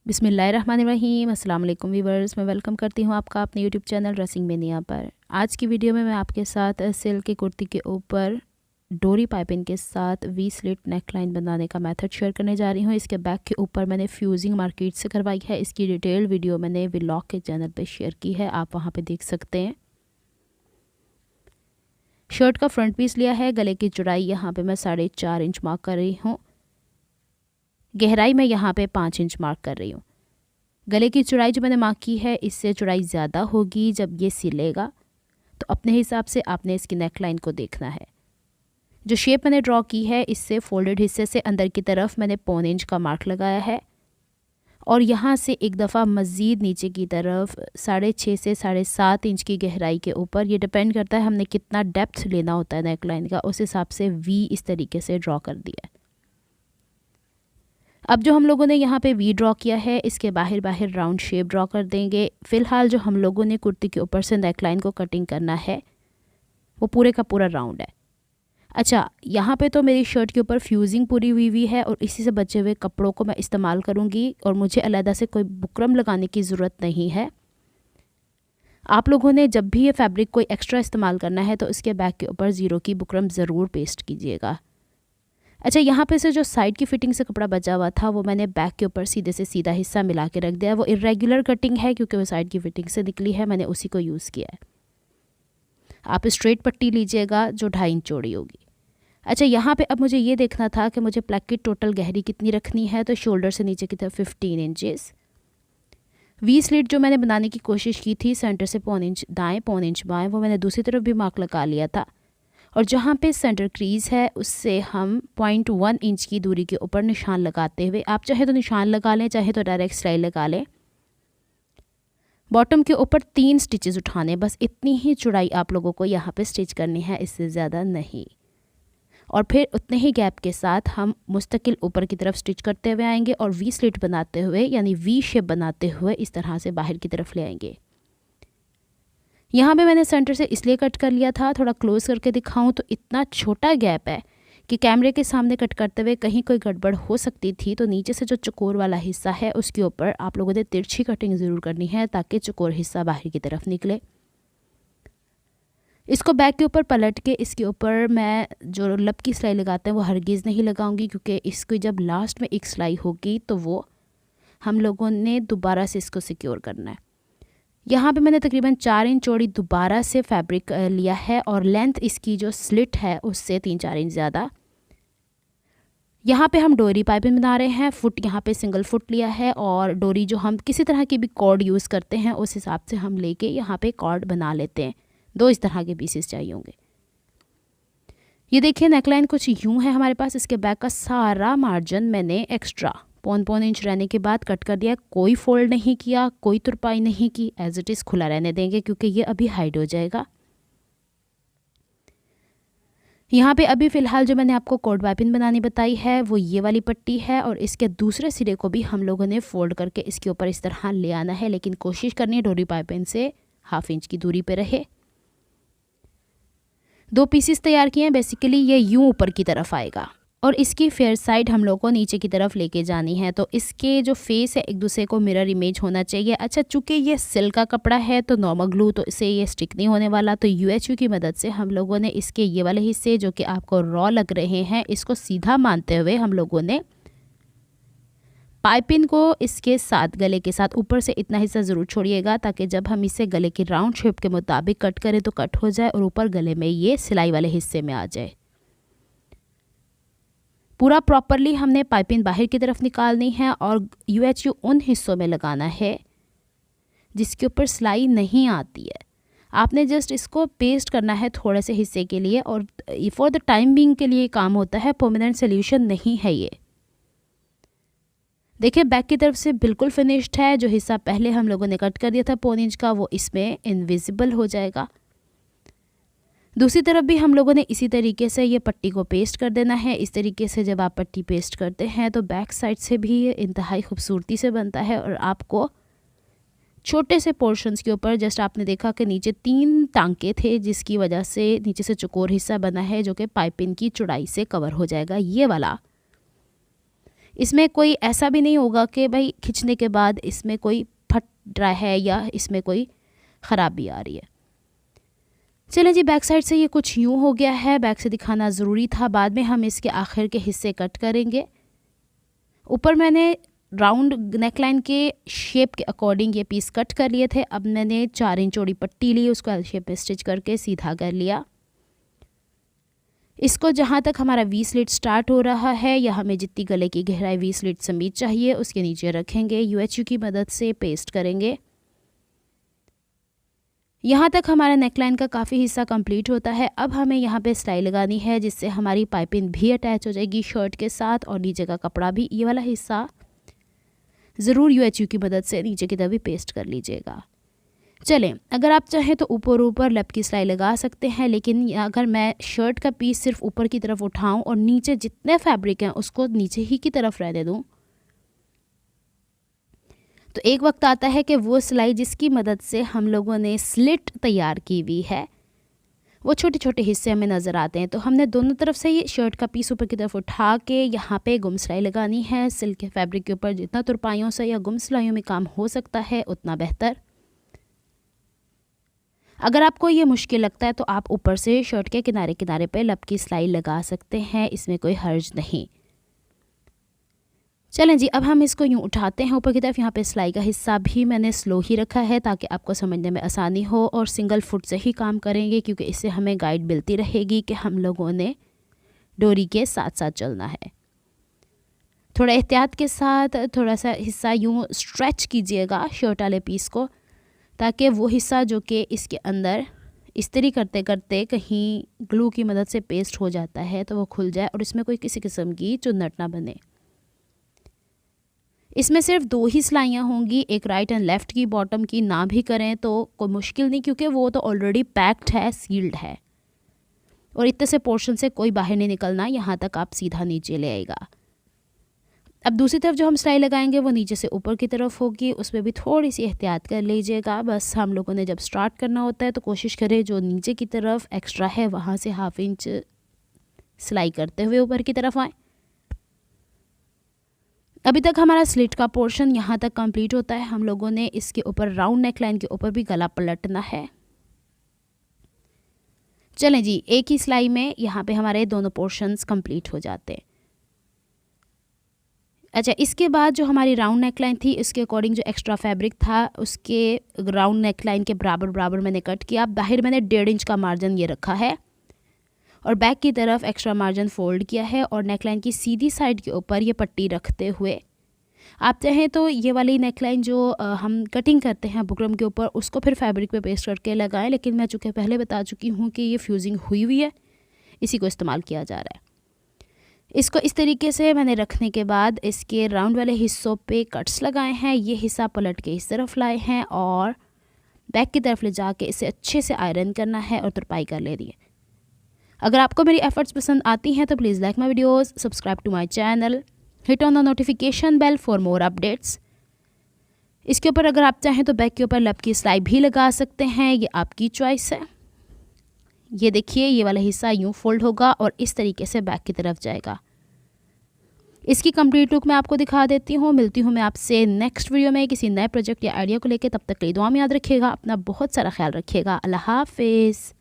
बिस्मिल्लाहिर्रहमानिर्रहीम। अस्सलाम वालेकुम वीवर्स, मैं वेलकम करती हूँ आपका अपने यूट्यूब चैनल ड्रेसिंग मेनिया पर। आज की वीडियो में मैं आपके साथ सिल्क की कुर्ती के ऊपर डोरी पाइपिंग के साथ वी स्लिट नेक लाइन बनाने का मेथड शेयर करने जा रही हूँ। इसके बैक के ऊपर मैंने फ्यूजिंग मार्केट से करवाई है। इसकी डिटेल वीडियो मैंने व्लॉग के चैनल पर शेयर की है, आप वहाँ पर देख सकते हैं। शर्ट का फ्रंट पीस लिया है। गले की चौड़ाई यहाँ पे मैं 4.5 इंच मार्क कर रही हूँ। गहराई मैं यहाँ पे 5 इंच मार्क कर रही हूँ। गले की चौड़ाई जो मैंने मार्क की है, इससे चौड़ाई ज़्यादा होगी जब ये सिलेगा, तो अपने हिसाब से आपने इसकी नेक लाइन को देखना है। जो शेप मैंने ड्रॉ की है, इससे फोल्डेड हिस्से से अंदर की तरफ मैंने 1.25 इंच का मार्क लगाया है और यहाँ से एक दफ़ा मज़ीद नीचे की तरफ 6.5 से 7.5 इंच की गहराई के ऊपर, ये डिपेंड करता है हमने कितना डेप्थ लेना होता है नेक लाइन का, उस हिसाब से वी इस तरीके से ड्रॉ कर दिया है। अब जो हम लोगों ने यहाँ पे वी ड्रॉ किया है, इसके बाहर राउंड शेप ड्रॉ कर देंगे। फ़िलहाल जो हम लोगों ने कुर्ती के ऊपर से नेक लाइन को कटिंग करना है, वो पूरे का पूरा राउंड है। अच्छा, यहाँ पे तो मेरी शर्ट के ऊपर फ्यूजिंग पूरी हुई है और इसी से बचे हुए कपड़ों को मैं इस्तेमाल करूँगी और मुझे अलहदा से कोई बुकरम लगाने की ज़रूरत नहीं है। आप लोगों ने जब भी ये फैब्रिक कोई एक्स्ट्रा इस्तेमाल करना है, तो इसके बैक के ऊपर ज़ीरो की बुकरम ज़रूर पेस्ट कीजिएगा। अच्छा, यहाँ पे से जो साइड की फिटिंग से कपड़ा बचा हुआ था, वो मैंने बैक के ऊपर सीधे से सीधा हिस्सा मिला के रख दिया है। वो इरेगुलर कटिंग है क्योंकि वो साइड की फिटिंग से निकली है, मैंने उसी को यूज़ किया है। आप स्ट्रेट पट्टी लीजिएगा जो 2.5 इंच चौड़ी होगी। अच्छा, यहाँ पे अब मुझे ये देखना था कि मुझे प्लग की टोटल गहरी कितनी रखनी है, तो शोल्डर से नीचे की तरफ 15 इंचेस। वी स्लिट जो मैंने बनाने की कोशिश की थी, सेंटर से 1.25 इंच दाएँ 1.25 इंच बाएँ, वो मैंने दूसरी तरफ भी मार्क लगा लिया था और जहाँ पे सेंटर क्रीज़ है, उससे हम 0.1 इंच की दूरी के ऊपर निशान लगाते हुए, आप चाहे तो निशान लगा लें, चाहे तो डायरेक्ट सिलाई लगा लें। बॉटम के ऊपर 3 स्टिचेस उठाने, बस इतनी ही चौड़ाई आप लोगों को यहाँ पे स्टिच करनी है, इससे ज़्यादा नहीं। और फिर उतने ही गैप के साथ हम मुस्तकिल ऊपर की तरफ स्टिच करते हुए आएंगे और वी स्लिट बनाते हुए, यानी वी शेप बनाते हुए इस तरह से बाहर की तरफ ले आएंगे। यहाँ पे मैंने सेंटर से इसलिए कट कर लिया था, थोड़ा क्लोज करके दिखाऊं तो इतना छोटा गैप है कि कैमरे के सामने कट करते हुए कहीं कोई गड़बड़ हो सकती थी। तो नीचे से जो चकोर वाला हिस्सा है, उसके ऊपर आप लोगों ने तिरछी कटिंग ज़रूर करनी है ताकि चकोर हिस्सा बाहर की तरफ निकले। इसको बैक के ऊपर पलट के इसके ऊपर मैं जो लब की सिलाई लगाते हैं वो हरगिज़ नहीं लगाऊंगी, क्योंकि इसकी जब लास्ट में एक सिलाई होगी तो वो हम लोगों ने दोबारा से इसको सिक्योर करना है। यहाँ पे मैंने तकरीबन 4 इंच चौड़ी दोबारा से फैब्रिक लिया है और लेंथ इसकी जो स्लिट है उससे 3-4 इंच ज़्यादा। यहाँ पे हम डोरी पाइपिंग बना रहे हैं। फुट यहाँ पे सिंगल फुट लिया है और डोरी जो हम किसी तरह की भी कॉर्ड यूज़ करते हैं, उस हिसाब से हम लेके यहाँ पे कॉर्ड बना लेते हैं। 2 इस तरह के पीसेस चाहिए होंगे। ये देखिए, नेकलाइन कुछ यूँ है हमारे पास। इसके बैक का सारा मार्जिन मैंने एक्स्ट्रा 0.1 इंच रहने के बाद कट कर दिया। कोई फोल्ड नहीं किया, कोई तुरपाई नहीं की, एज इट इज़ खुला रहने देंगे क्योंकि ये अभी हाइड हो जाएगा। यहाँ पे अभी फ़िलहाल जो मैंने आपको कॉर्ड पाइपिंग बनानी बताई है, वो ये वाली पट्टी है और इसके दूसरे सिरे को भी हम लोगों ने फोल्ड करके इसके ऊपर इस तरह ले आना है, लेकिन कोशिश करनी है डोरी पाइपिंग से 1/2 इंच की दूरी पे रहे। 2 पीसेस तैयार किए हैं। बेसिकली ये यूँ ऊपर की तरफ आएगा और इसकी फेयर साइड हम लोग को नीचे की तरफ लेके जानी है, तो इसके जो फेस है एक दूसरे को मिरर इमेज होना चाहिए। अच्छा, चूँकि ये सिल्क का कपड़ा है तो नॉर्मल ग्लू तो इसे ये स्टिक नहीं होने वाला, तो UHU की मदद से हम लोगों ने इसके ये वाले हिस्से जो कि आपको रॉ लग रहे हैं, इसको सीधा मानते हुए हम लोगों ने पाइपिंग को इसके साथ गले के साथ ऊपर से इतना हिस्सा ज़रूर छोड़िएगा ताकि जब हम इसे गले की राउंड शेप के मुताबिक कट करें तो कट हो जाए और ऊपर गले में ये सिलाई वाले हिस्से में आ जाए। पूरा प्रॉपरली हमने पाइपिंग बाहर की तरफ निकालनी है और UHU उन हिस्सों में लगाना है जिसके ऊपर सिलाई नहीं आती है। आपने जस्ट इसको पेस्ट करना है थोड़े से हिस्से के लिए और फॉर द टाइम बीइंग के लिए काम होता है, परमानेंट सोल्यूशन नहीं है ये। देखिए, बैक की तरफ से बिल्कुल फिनिश्ड है। जो हिस्सा पहले हम लोगों ने कट कर दिया था 0.25 इंच का, वो इसमें इनविजिबल हो जाएगा। दूसरी तरफ भी हम लोगों ने इसी तरीके से ये पट्टी को पेस्ट कर देना है। इस तरीके से जब आप पट्टी पेस्ट करते हैं तो बैक साइड से भी ये इंतहाई खूबसूरती से बनता है और आपको छोटे से पोर्शंस के ऊपर, जस्ट आपने देखा कि नीचे 3 टांके थे जिसकी वजह से नीचे से चौकोर हिस्सा बना है जो कि पाइपिंग की चौड़ाई से कवर हो जाएगा। ये वाला इसमें कोई ऐसा भी नहीं होगा कि भाई खींचने के बाद इसमें कोई फट रहा है या इसमें कोई ख़राबी आ रही है। चलें जी, बैक साइड से ये कुछ यूँ हो गया है, बैक से दिखाना ज़रूरी था। बाद में हम इसके आखिर के हिस्से कट करेंगे। ऊपर मैंने राउंड नेकलाइन के शेप के अकॉर्डिंग ये पीस कट कर लिए थे। अब मैंने 4 इंच चौड़ी पट्टी ली, उसको एल शेप में स्टिच करके सीधा कर लिया। इसको जहाँ तक हमारा वी स्लिट स्टार्ट हो रहा है या हमें जितनी गले की गहराई वी स्लिट समीत चाहिए उसके नीचे रखेंगे। UHU की मदद से पेस्ट करेंगे। यहाँ तक हमारा नेकलाइन का काफ़ी हिस्सा कंप्लीट होता है। अब हमें यहाँ पे सिलाई लगानी है जिससे हमारी पाइपिंग भी अटैच हो जाएगी शर्ट के साथ, और नीचे का कपड़ा भी। ये वाला हिस्सा ज़रूर UHU की मदद से नीचे की तरफ भी पेस्ट कर लीजिएगा। चलें, अगर आप चाहें तो ऊपर ऊपर लब की सिलाई लगा सकते हैं, लेकिन अगर मैं शर्ट का पीस सिर्फ ऊपर की तरफ उठाऊं और नीचे जितने फैब्रिक हैं उसको नीचे ही की तरफ रहने दूं, तो एक वक्त आता है कि वो सिलाई जिसकी मदद से हम लोगों ने स्लिट तैयार की हुई है वो छोटे छोटे हिस्से हमें नज़र आते हैं। तो हमने दोनों तरफ से ये शर्ट का पीस ऊपर की तरफ उठा के यहाँ पे गुम सिलाई लगानी है। सिल्क के फैब्रिक के ऊपर जितना तुरपाइयों से या गुम सिलाइयों में काम हो सकता है उतना बेहतर। अगर आपको ये मुश्किल लगता है तो आप ऊपर से शर्ट के किनारे किनारे पे लब की सिलाई लगा सकते हैं, इसमें कोई हर्ज नहीं। चलें जी, अब हम इसको यूँ उठाते हैं ऊपर की तरफ। यहाँ पे सिलाई का हिस्सा भी मैंने स्लो ही रखा है ताकि आपको समझने में आसानी हो, और सिंगल फुट से ही काम करेंगे क्योंकि इससे हमें गाइड मिलती रहेगी कि हम लोगों ने डोरी के साथ साथ चलना है। थोड़ा एहतियात के साथ थोड़ा सा हिस्सा यूँ स्ट्रेच कीजिएगा शर्ट वाले पीस को, ताकि वो हिस्सा जो कि इसके अंदर इस्त्री करते करते कहीं ग्लू की मदद से पेस्ट हो जाता है तो वो खुल जाए और इसमें कोई किसी किस्म की चुन्नट ना बने। इसमें सिर्फ 2 ही सिलाइयाँ होंगी, एक राइट एंड लेफ़्ट की। बॉटम की ना भी करें तो कोई मुश्किल नहीं क्योंकि वो तो ऑलरेडी पैक्ड है, सील्ड है, और इतने से पोर्शन से कोई बाहर नहीं निकलना। यहाँ तक आप सीधा नीचे ले आएगा। अब दूसरी तरफ जो हम सिलाई लगाएंगे वो नीचे से ऊपर की तरफ होगी, उसमें भी थोड़ी सी एहतियात कर लीजिएगा। बस हम लोगों ने जब स्टार्ट करना होता है तो कोशिश करें जो नीचे की तरफ एक्स्ट्रा है वहाँ से 1/2 इंच सिलाई करते हुए ऊपर की तरफ आए। अभी तक हमारा स्लिट का पोर्शन यहाँ तक कंप्लीट होता है। हम लोगों ने इसके ऊपर राउंड नेकलाइन के ऊपर भी गला पलटना है। चलें जी, एक ही सिलाई में यहाँ पे हमारे दोनों पोर्शंस कंप्लीट हो जाते हैं। अच्छा, इसके बाद जो हमारी राउंड नेकलाइन थी इसके अकॉर्डिंग जो एक्स्ट्रा फैब्रिक था उसके राउंड नेकलाइन के बराबर बराबर मैंने कट किया। बाहर मैंने 1.5 इंच का मार्जिन ये रखा है और बैक की तरफ एक्स्ट्रा मार्जिन फोल्ड किया है, और नेकलाइन की सीधी साइड के ऊपर ये पट्टी रखते हुए आप चाहें तो ये वाली नेकलाइन जो हम कटिंग करते हैं बुकरम के ऊपर उसको फिर फैब्रिक पे पेस्ट करके लगाएं, लेकिन मैं चूँकि पहले बता चुकी हूँ कि ये फ्यूजिंग हुई हुई है, इसी को इस्तेमाल किया जा रहा है। इसको इस तरीके से मैंने रखने के बाद इसके राउंड वाले हिस्सों पे कट्स लगाए हैं। ये हिस्सा पलट के इस तरफ लाए हैं और बैक की तरफ ले जाके इसे अच्छे से आयरन करना है और तुरपाई कर ले रही है। अगर आपको मेरी एफर्ट्स पसंद आती हैं तो please like my videos, subscribe to my channel, hit on the notification bell for more updates. इसके ऊपर अगर आप चाहें तो बैक के ऊपर लब की सिलाई भी लगा सकते हैं, ये आपकी चॉइस है। ये देखिए, ये वाला हिस्सा यूँ फोल्ड होगा और इस तरीके से बैक की तरफ जाएगा। इसकी कंप्लीट लुक मैं आपको दिखा देती हूँ। मिलती हूँ मैं आपसे नेक्स्ट वीडियो में किसी नए प्रोजेक्ट या आइडिया को लेकर। तब तक के लिए दुआ में याद रखिएगा, अपना बहुत सारा ख्याल रखिएगा। अल्लाह हाफिज़।